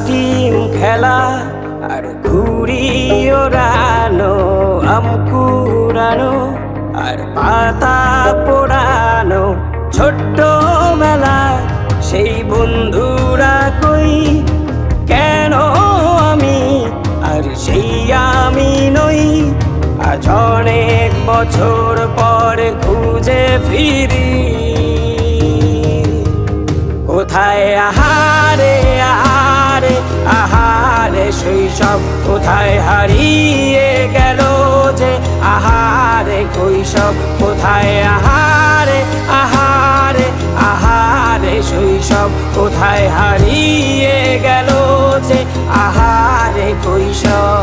Team খেলা আর ঘুড়ি ওড়ানো, আম কুড়ানো আর পাতা পোড়ানো, ছোট্টবেলা সেই বন্ধুরা কই, কেন আমি আর সেই আমি নই। আজ অনেক বছর পর খুঁজে ফিরি, কোথায় আহারে আহারে আহারে শৈশব, কোথায় হারিয়ে গেল যে আহারে কৈশব, কোথায় আহারে আহারে আহারে শৈশব, কোথায় হারিয়ে গেল যে আহারে কৈশব।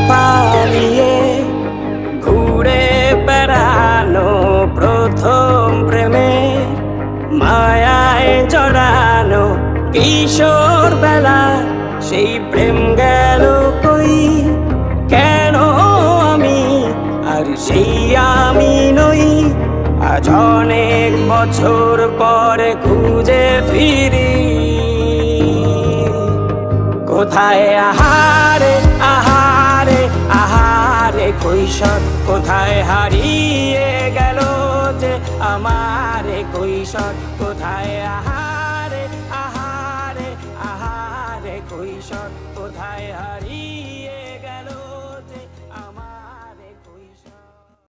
পালিয়ে ঘুরে বেড়ানো, প্রথম প্রেমে মায়ায় জড়ানো, কিশোর বেলা সেই প্রেম গেল কই, কেন আমি আর সেই আমি নই। আজ অনেক বছর পরে খুঁজে ফিরি, কোথায় আহারে আহারে আহারে কৈশোর, কোথায় হারিয়ে গেল যে আমার কৈশোর, কোথায় আহারে।